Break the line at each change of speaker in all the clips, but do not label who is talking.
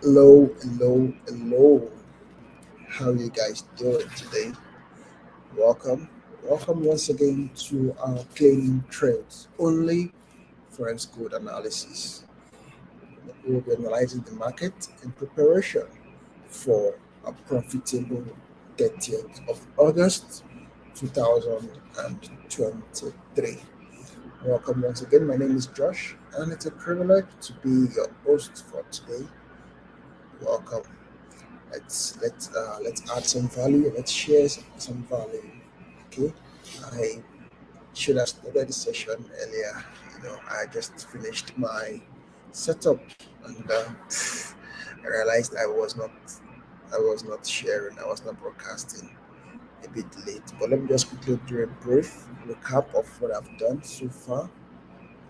Hello. How you guys doing today? Welcome. Welcome once again to our Cleaning Trades, only forex code analysis. We will be analyzing the market in preparation for a profitable 30th of August 2023. Welcome once again. My name is Josh, and it's a privilege to be your host for today. Welcome. Let's add some value. Let's share some value. Okay, I should have started the session earlier. I just finished my setup, and I realized I was not sharing. I was not broadcasting a bit late. But let me just quickly do a brief recap of what I've done so far,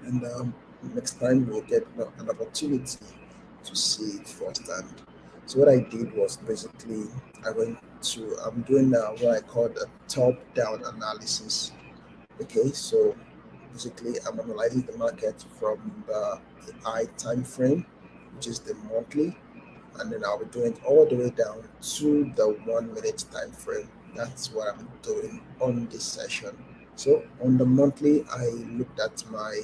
and next time we'll get an opportunity to see it firsthand. So what I did was basically I'm doing what I call a top-down analysis. Okay, so basically I'm analyzing the market from the high time frame, which is the monthly, and then I'll be doing it all the way down to the 1 minute time frame. That's what I'm doing on this session. So on the monthly, I looked at my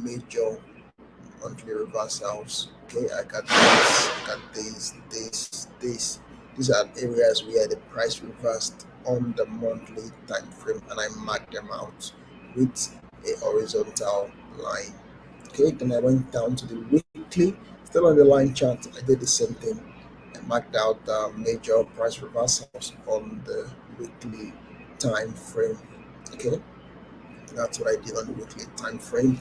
major monthly reversals. Okay, I got this, I got this. These are areas where the price reversed on the monthly time frame, and I marked them out with a horizontal line. Okay, then I went down to the weekly, still on the line chart. I did the same thing. I marked out the major price reversals on the weekly time frame. Okay, that's what I did on the weekly time frame.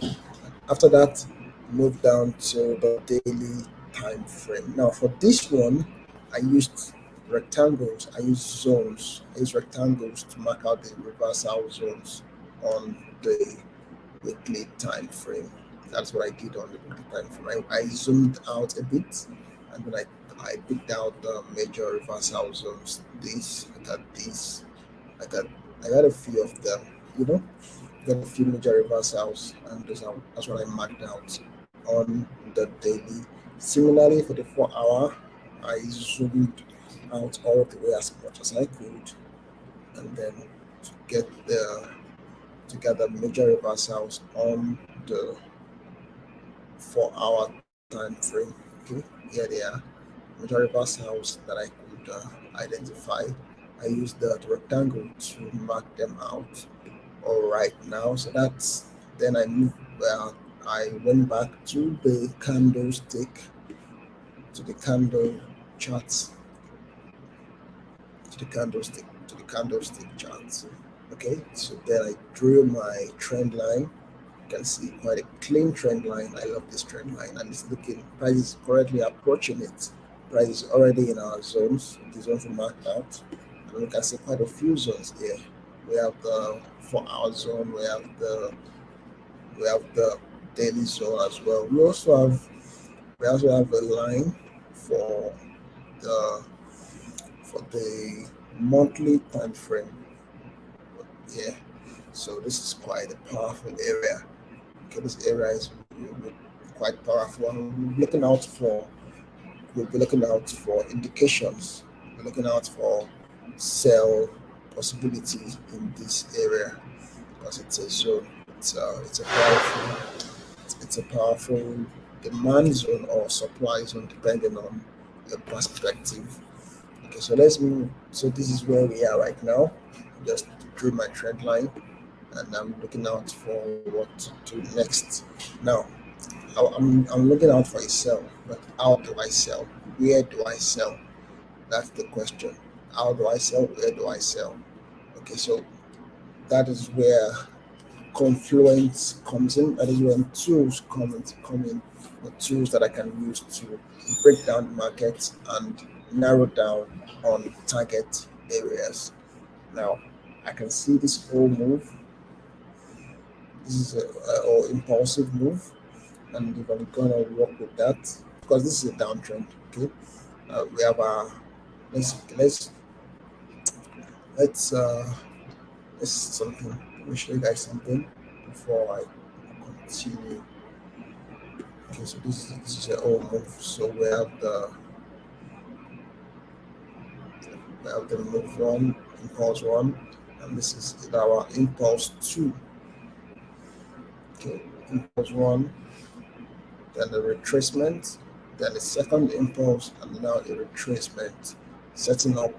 After that, move down to the daily time frame. Now, for this one, I used rectangles, I used zones, I used rectangles to mark out the reversal zones on the weekly time frame. That's what I did on the weekly time frame. I zoomed out a bit, and then I picked out the major reversal zones. I got I got a few of them, you know got a few major reversals, and that's what I marked out on the daily. Similarly, for the 4 hour, I zoomed out all the way as much as I could, and then to get the to get the major reversals on the 4 hour time frame. Okay, here they are. Major reversals that I could identify. I used the rectangle to mark them out all right now. So that's then I moved. I went back to the candlestick, to the candle charts, to the candlestick charts. Okay, so then I drew my trend line. You can see quite a clean trend line. I love this trend line, and it's looking price is currently approaching it. Price is already in our zones. The zones we marked out, and we can see quite a few zones here. We have the 4 hour zone. We have the daily zone as well. We also have a line for the for the monthly time frame. Yeah. So this is quite a powerful area. Okay, this area is quite powerful. And we'll be looking out for indications. We're looking out for sell possibilities in this area because it's a zone. It's a powerful demand zone or supply zone depending on your perspective. Okay, so let's move. So this is where we are right now. Just drew my trend line, and I'm looking out for what to do next. Now, I'm looking out for a sell, but how do I sell? Where do I sell? That's the question. How do I sell? Where do I sell? Okay, so that is where confluence comes in. That is when tools come in, the tools that I can use to break down the market and narrow down on target areas. Now, I can see this whole move. This is a or impulsive move, and if I'm gonna work with that, because this is a downtrend. Okay, we have a let's let's let's something. Let me show you guys something before I continue. Okay, so this is a whole move. So we have the move one, impulse one, and this is our impulse two. Okay, impulse one, then the retracement, then the second impulse, and now a retracement. Setting up,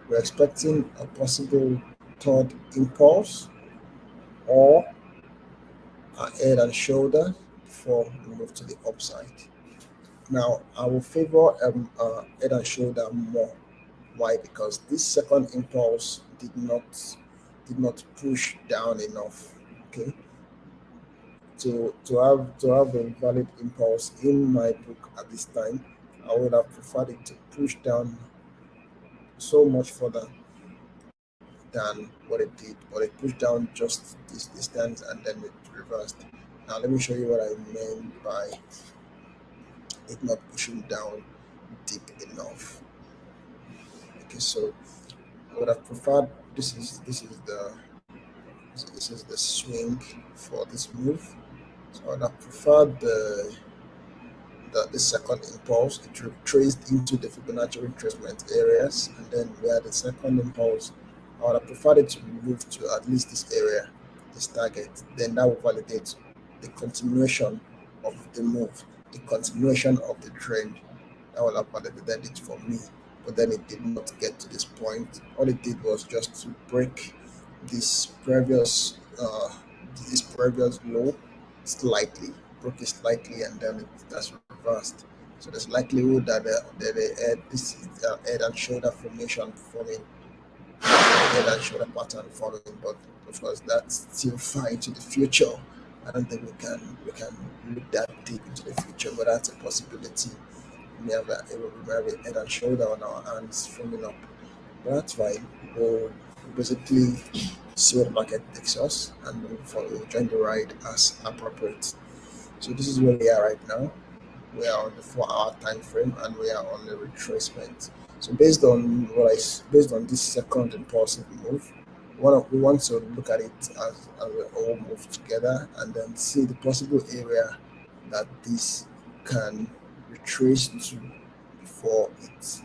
we're expecting a possible third impulse or a head and shoulder before we move to the upside. Now, I will favor head and shoulder more. Why? Because this second impulse did not push down enough. Okay, to have a valid impulse in my book at this time, I would have preferred it to push down so much further than what it did, but it pushed down just this distance and then it reversed. Now let me show you what I mean by it not pushing down deep enough. Okay, so I would have preferred this is the swing for this move. So I would have preferred the second impulse. It retraced into the Fibonacci retracement areas, and then where the second impulse, I would have preferred it to move to at least this area, this target. Then that will validate the continuation of the move, the continuation of the trend. That will have validated it for me. But then it did not get to this point. All it did was just to break this previous low slightly, broke it slightly, and then that's reversed. So there's likelihood that this head and shoulder formation forming, head and shoulder pattern forming, but of course that's still far into the future. I don't think we can look that deep into the future, but that's a possibility. We may have a head and shoulder on our hands forming up, but that's fine. We'll basically see what the market takes us, and we'll join the ride as appropriate. So this is where we are right now. We are on the 4 hour time frame and we are on the retracement. So based on this second impulsive move, we want to look at it as a whole move together and then see the possible area that this can retrace to before it.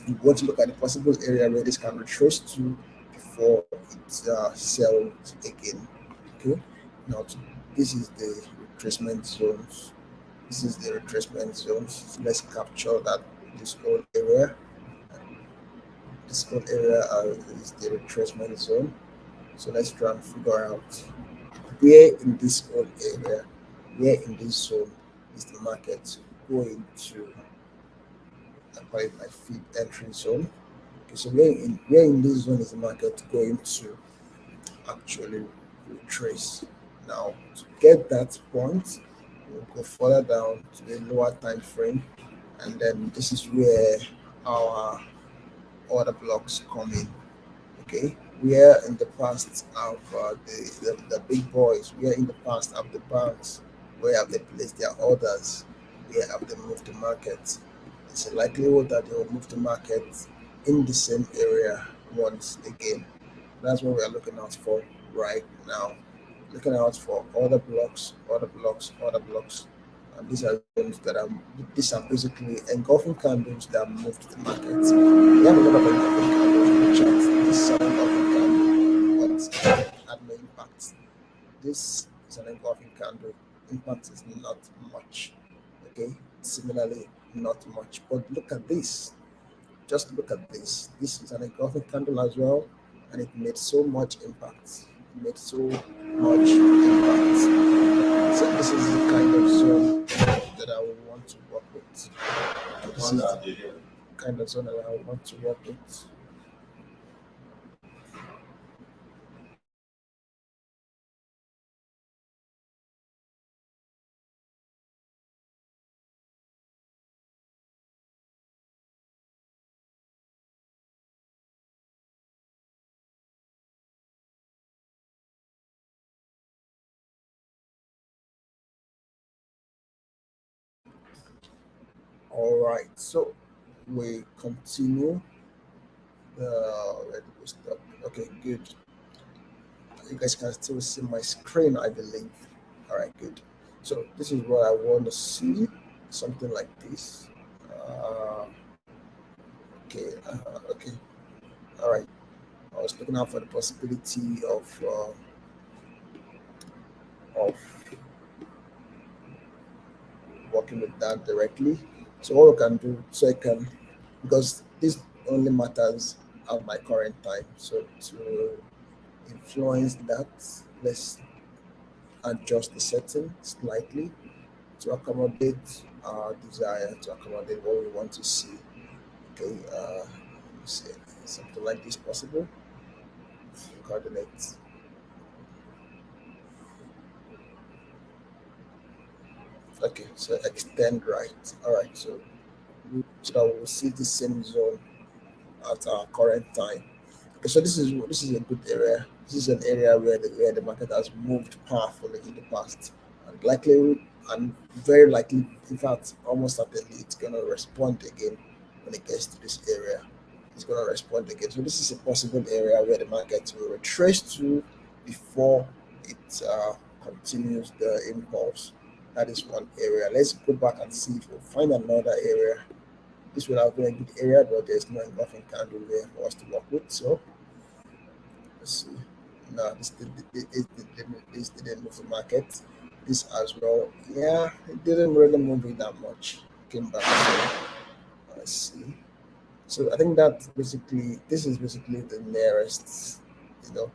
We want to look at the possible area where this can retrace to before it sells again. Okay. Now this is the retracement zones. This is the retracement zones. So let's capture that this whole area. This whole area is the retracement zone. So let's try and figure out where in this whole area, where in this zone is the market going to. I call it my feed entry zone. Okay, so where in this zone is the market going to actually retrace? Now to get that point, we'll go further down to the lower time frame, and then this is where our order blocks come in. Okay, where in the past have the big boys, where in the past have the banks, where have they placed their orders, where have they moved the market? It's a likelihood that they will move the market in the same area once again. That's what we are looking out for right now. Looking out for other blocks, other blocks, other blocks. And these are zones that are these are basically engulfing candles that move to the market. We have a lot of engulfing candles in the chart. This is an engulfing candle, but it had no impact. This is an engulfing candle. Impact is not much. Okay. Similarly, not much. But look at this. Just look at this. This is an engulfing candle as well, and it made so much impact. It made so much impact. So this is the kind of zone that I would want to work with. This is the kind of zone that I would want to work with. All right. So we continue. Where did we stop? Okay, good. You guys can still see my screen, I believe. All right, good. So this is what I want to see, something like this. Uh, okay, all right. I was looking out for the possibility of working with that directly. So what we can do, so I can, because this only matters at my current time. So to influence that, let's adjust the setting slightly to accommodate our desire, to accommodate what we want to see. Okay, let me see, something like this possible. Coordinates. Okay, so extend right. All right, so that we'll see the same zone at our current time. Okay, so this is a good area. This is an area where the market has moved powerfully in the past, and likely and very likely, in fact, almost certainly, it's gonna respond again when it gets to this area. It's gonna respond again. So this is a possible area where the market will retrace to before it continues the impulse. That is one area. Let's go back and see if we'll find another area. This would have been a good area, but there's no engulfing candle there for us to work with. So let's see. No, this didn't move the market. This as well. Yeah, it didn't really move it that much. Came back. So let's see. So I think that basically this is basically the nearest, you know,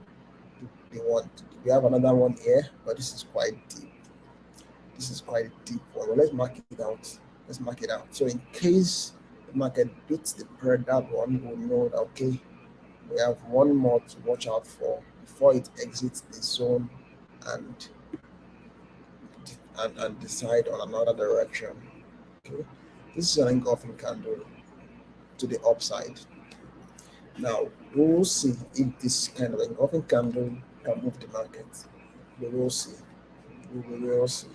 the one. We have another one here, but this is quite deep. This is quite a deep one. Well, let's mark it out. Let's mark it out. So in case the market beats the prayer that one, we'll know that okay, we have one more to watch out for before it exits the zone and and decide on another direction. Okay. This is an engulfing candle to the upside. Now we will see if this kind of engulfing candle can move the market. We will see. We will see.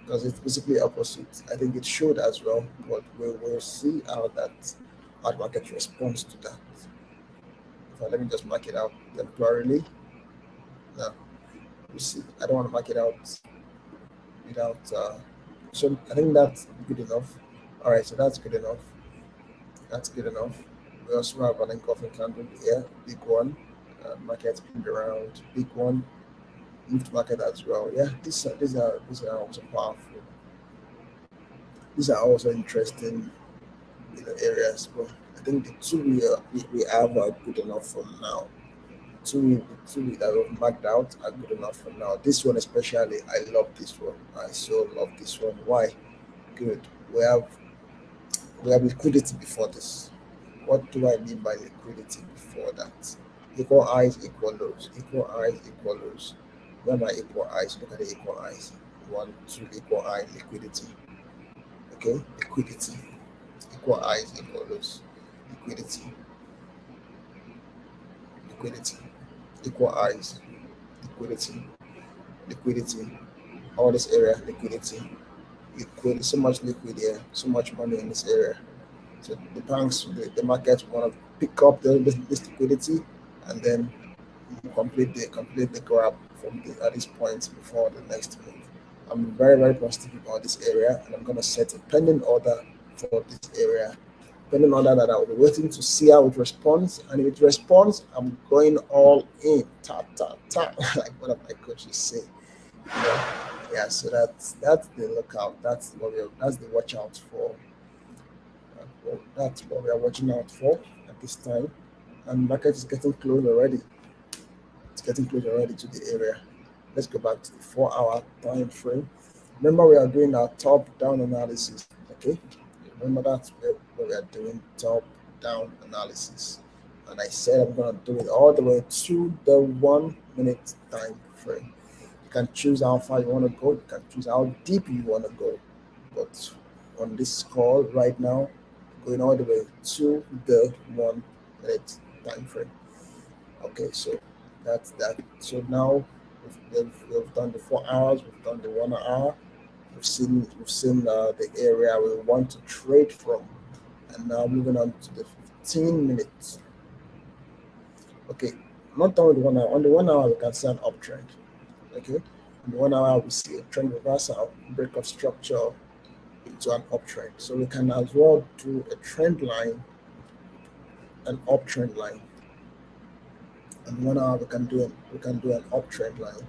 Because it's basically opposite. I think it showed as well, but we will see how the market responds to that. So let me just mark it out temporarily. Now we see. I don't want to mark it out without. So I think that's good enough. All right, so that's good enough. That's good enough. We also have an engulfing candle here, big one. Market spin around, big one. Lift market as well. Yeah, these are also powerful. These are also interesting, areas. But I think the two we have are good enough for now. The two that we've marked out are good enough for now. This one especially, I love this one. I so love this one. Why? Good. We have we have liquidity before this. What do I mean by liquidity before that? Equal highs, equal lows. Equal highs, equal lows. Where are my equal highs? Look at the equal highs. One, two, equal high liquidity. Okay, liquidity. Equal highs, equal lows. Liquidity, liquidity. Equal highs, liquidity, liquidity. All this area, liquidity. Liquid, so much liquid here, so much money in this area. So the banks, the markets want to pick up this liquidity and then complete the grab from at this point before the next move. I'm very very positive about this area, and I'm gonna set a pending order for this area. Pending order that I will be waiting to see how it responds, and if it responds, I'm going all in. Ta ta ta, like one of my coaches say. You know? Yeah, so that's the lookout. That's the watch out for. That's what we are watching out for at this time. And market is getting close already. It's getting close already to the area. Let's go back to the 4 hour time frame. Remember, we are doing our top down analysis. Okay, remember that's where we are doing top down analysis. And I said I'm gonna do it all the way to the 1 minute time frame. You can choose how far you want to go. You can choose how deep you want to go. But on this call right now, going all the way to the 1 minute time frame. Okay, so that's that. So now we've done the 4 hours, we've done the 1 hour, we've seen the area we want to trade from, and now moving on to the 15 minutes. Okay, not done with 1 hour. On the 1 hour, we can see an uptrend. Okay, In 1 hour, we see a trend reversal, break of structure into an uptrend. So we can as well do a trend line, an uptrend line. And 1 hour we can do an uptrend line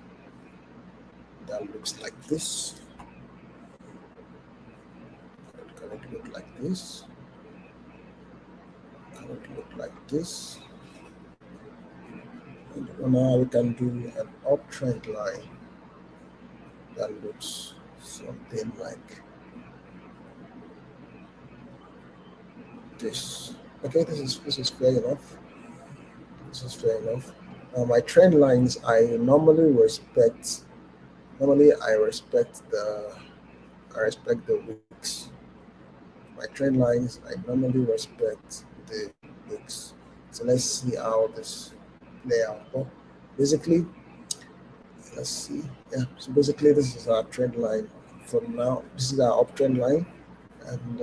that looks like this. Can it look like this? Can it look like this? And 1 hour we can do an uptrend line that looks something like this. Okay, this is fair enough. This is fair enough. My trend lines, I normally respect. Normally, I respect the weeks. My trend lines, I normally respect the weeks. So let's see how this play out. Well, basically, let's see. Yeah. So basically, this is our trend line for now. This is our uptrend line, and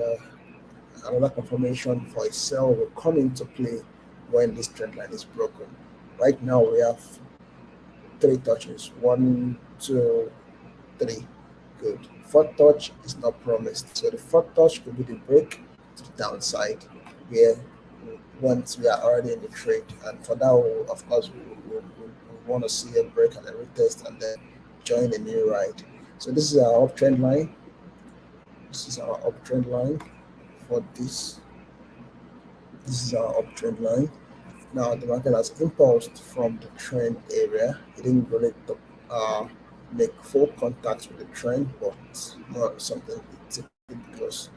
another confirmation for a sell will come into play when this trend line is broken. Right now, we have three touches. One, two, three. Good. Fourth touch is not promised. So the fourth touch could be the break to the downside, where once we are already in the trade. And for that, of course, we want to see a break and a retest and then join a new ride. So this is our uptrend line. This is our uptrend line for this. This is our uptrend line. Now the market has impulsed from the trend area. It didn't really uh, make full contact with the trend, but not something typically close.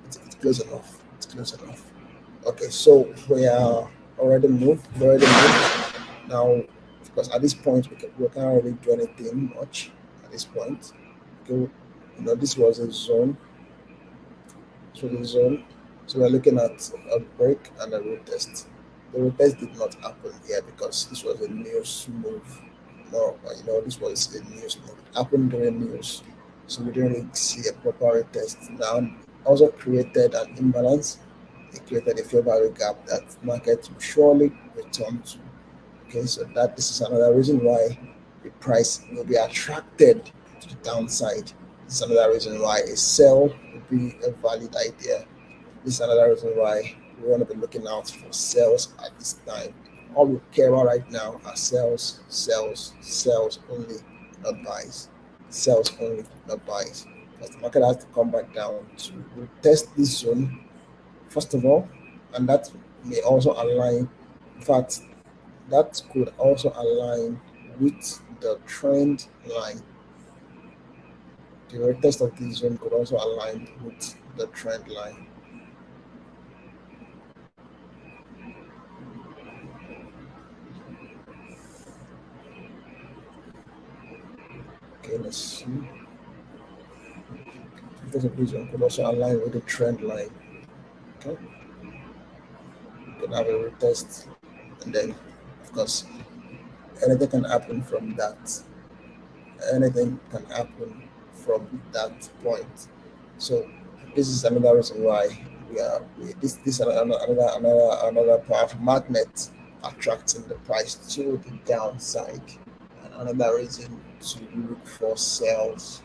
It's close enough. It's close enough. Okay, so we are already moved. We already moved. Now, of course, at this point, we can't really do anything much at this point. Okay, this was a zone through the zone. So we're looking at a break and a retest. The retest did not happen here because this was a news move. No, this was a news move. It happened during news. So we didn't really see a proper retest. Now, also created an imbalance. It created a fair value gap that market will surely return to. Okay, so that this is another reason why the price will be attracted to the downside. This is another reason why a sell would be a valid idea. This is another reason why we want to be looking out for sales at this time. All we care about right now are sales, sales, sales only, not buys. Sales only, not buys. Because the market has to come back down to test this zone first of all, and that may also align. In fact, that could also align with the trend line. The retest of this zone could also align with the trend line. Okay, let's see. Retest of this zone could also align with the trend line. Okay, you can have a retest, and then, of course, anything can happen from that. Anything can happen from that point. So this is another reason why this is another powerful magnet attracting the price to the downside, and another reason to look for sales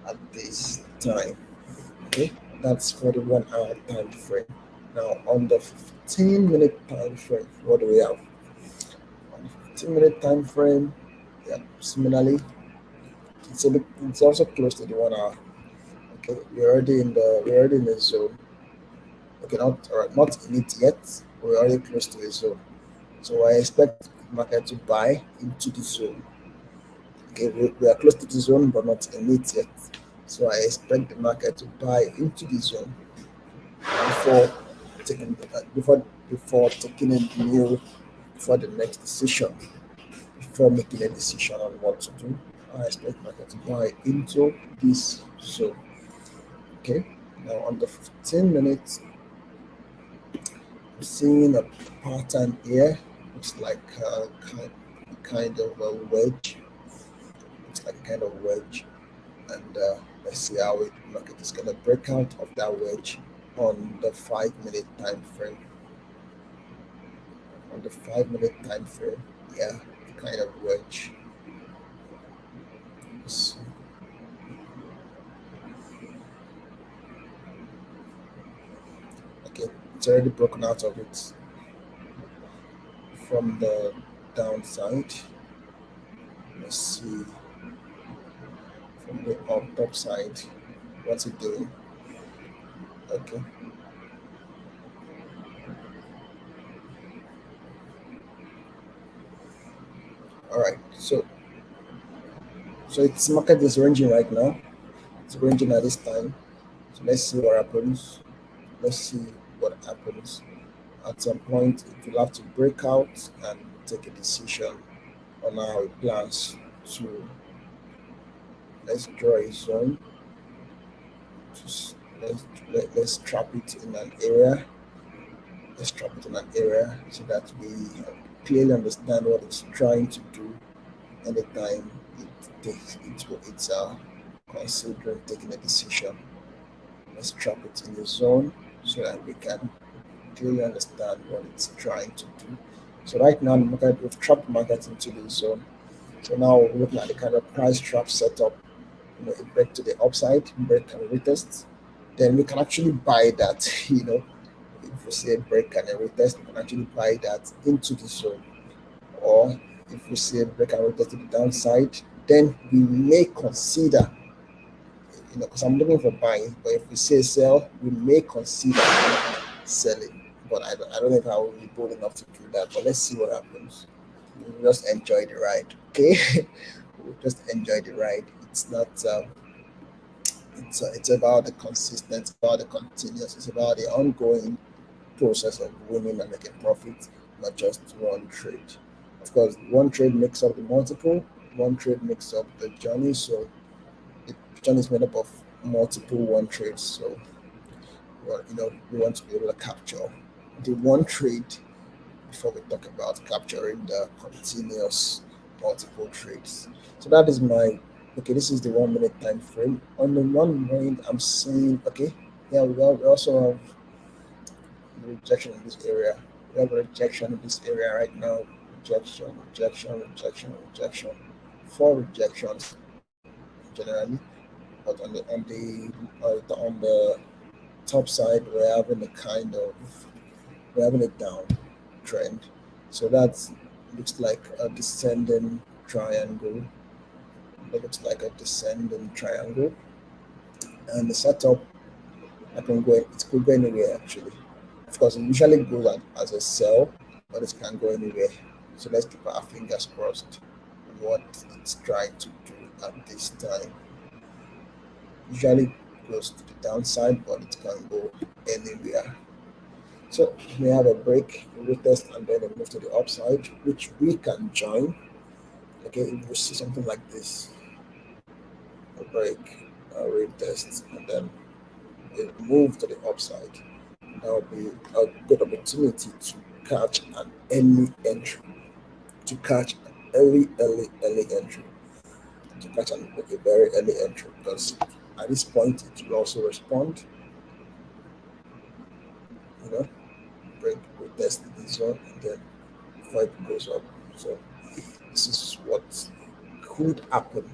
at this time. Okay, that's for the 1 hour time frame. Now on the 15-minute time frame, what do we have? On the 15-minute time frame, yeah, similarly, it's also close to the 1 hour. Okay, we're already in the zone. Okay, not in it yet. We're already close to the zone. So I expect the market to buy into the zone. Okay, we are close to the zone but not in it yet. So I expect the market to buy into the zone before before taking a new for the next decision. Before making a decision on what to do, I expect market to buy into this zone. Okay. Now on the 15 minutes, I'm seeing a pattern here. Looks like kind of a wedge. Looks like a kind of wedge. And let's see how it market is gonna break out of that wedge on the 5 minute time frame. On the 5 minute time frame, yeah, kind of wedge. It's already broken out of it from the downside. Let's see from the top side. What's it doing? Okay. All right. So its market is ranging right now. It's ranging at this time. So let's see what happens. Let's see what happens. At some point, it will have to break out and take a decision on how it plans to. Let's draw a zone. Just let's trap it in an area. Let's trap it in an area so that we clearly understand what it's trying to do anytime it's considering taking a decision. Let's trap it in the zone so that we can clearly understand what it's trying to do. So right now, we've trapped the market into the zone. So now we're looking at the kind of price trap setup. A break to the upside, break and retest. Then we can actually buy that. If we see a break and a retest, we can actually buy that into the zone. Or if we see a break and retest to the downside, then we may consider, because I'm looking for buying. But if we see a sell, we may consider selling. But I don't think I will be bold enough to do that. But let's see what happens. We'll just enjoy the ride, okay? We'll just enjoy the ride. It's not. It's about the consistent, it's about the continuous, it's about the ongoing process of winning and making profit, not just one trade. Of course, one trade makes up the multiple. One trade makes up the journey. So the journey is made up of multiple one trades. So well, we want to be able to capture the one trade before we talk about capturing the continuous multiple trades. So that is my okay. This is the 1 minute time frame. On the 1 minute, I'm saying okay. Yeah, we also have the rejection in this area. We have a rejection in this area right now. Rejection, rejection, rejection, rejection. Four rejections generally, but on the top side, we're having a down trend. So that looks like a descending triangle. That looks like a descending triangle. And the setup, it could go anywhere actually. Of course, it usually goes as a sell, but it can go anywhere. So let's keep our fingers crossed on what it's trying to do at this time. Usually goes to the downside, but it can go anywhere. So we have a break, a retest, and then a move to the upside, which we can join. Okay, if we see something like this, a break, a retest, and then a move to the upside, that will be a good opportunity to catch an early entry, to catch an early entry, to catch a very early entry, because at this point it will also respond, you know, break, retest the zone, and then before it goes up. So this is what could happen.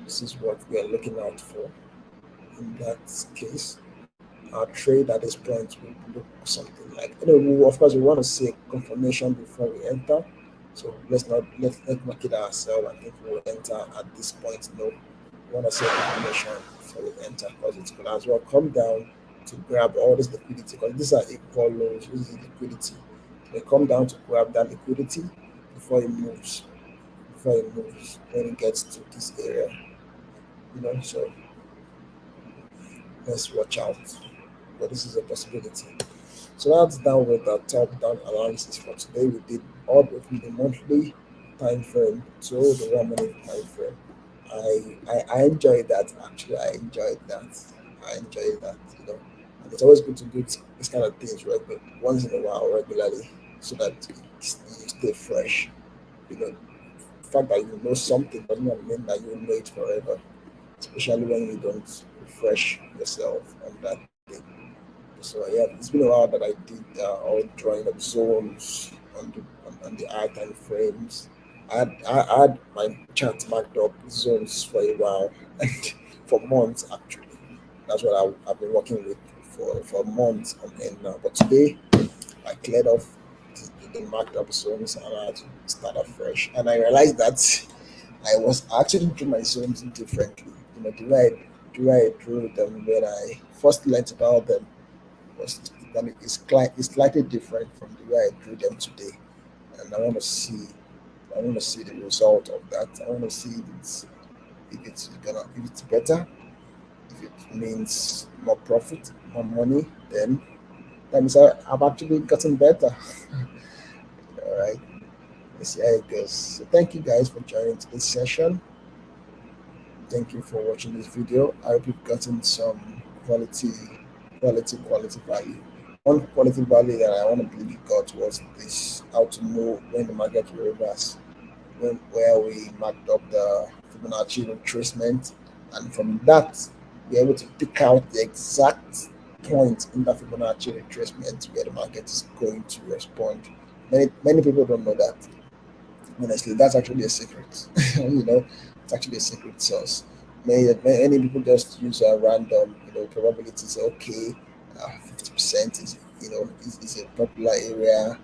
This is what we are looking out for. In that case, our trade at this point will look something like, of course, we want to see a confirmation before we enter. So let's not kid ourselves and think we'll enter at this point. No, we want to see a confirmation before we enter, because it could as well come down to grab all this liquidity, because these are equal lows. This is liquidity. They come down to grab that liquidity before it moves. Before it moves, when it gets to this area, so let's watch out. But this is a possibility. So that's down with the top down analysis for today. We did all within the monthly time frame to the 1 minute time frame. I enjoyed that actually. I enjoyed that. I enjoyed that. And it's always good to do this kind of things once in a while regularly, so that you stay fresh. You know, the fact that you know something does not mean that you know it forever, especially when you don't refresh yourself on that thing. So yeah, it's been a while that I did all drawing up zones on the eye time frames. I had my chart marked up zones for a while and for months actually. That's what I've been working with for months on end now. But today I cleared off the marked up zones and I had to start afresh. And I realized that I was actually doing my zones differently. The way I drew them when I first learned about them was, I mean, it's slightly different from the way I drew them today. And I want to see the result of that. I want to see if it's better, if it means more profit, more money, then that means I've actually gotten better. All right, let's see how it goes. So thank you guys for joining today's session. Thank you for watching this video. I hope you've gotten some quality value. One quality value that I want to believe you got was this: how to know when the market will reverse. Where we marked up the Fibonacci retracement, and from that, we're able to pick out the exact point in the Fibonacci retracement where the market is going to respond. Many people don't know that. Honestly, that's actually a secret. It's actually a secret sauce. Many people just use a random, probabilities. Okay, 50% is, is a popular area,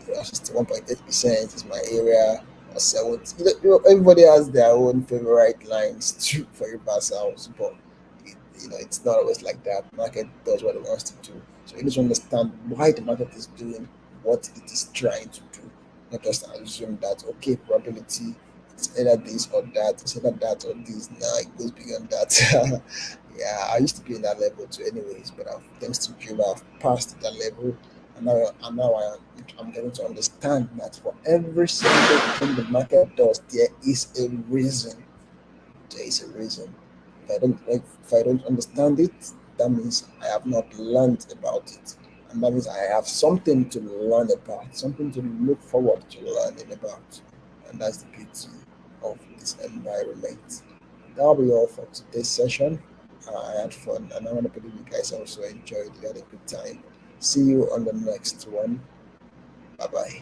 61.8% is my area. Or 70. Everybody has their own favorite lines to for reversals, but it's not always like that. Market does what it wants to do. So you need to understand why the market is doing what it is trying to do. Not just assume that okay, probability it's either this or that, it's either that or this. Now it goes beyond that. Yeah, I used to be in that level too, anyways. But thanks to you, I've passed that level, and now I'm getting to understand that for every single thing the market does, there is a reason. There is a reason. If I don't understand it, that means I have not learned about it. And that means I have something to learn about, something to look forward to learning about. And that's the beauty of this environment. That'll be all for today's session. I had fun and I want to believe you guys also enjoyed. You had a good time. See you on the next one. Bye bye.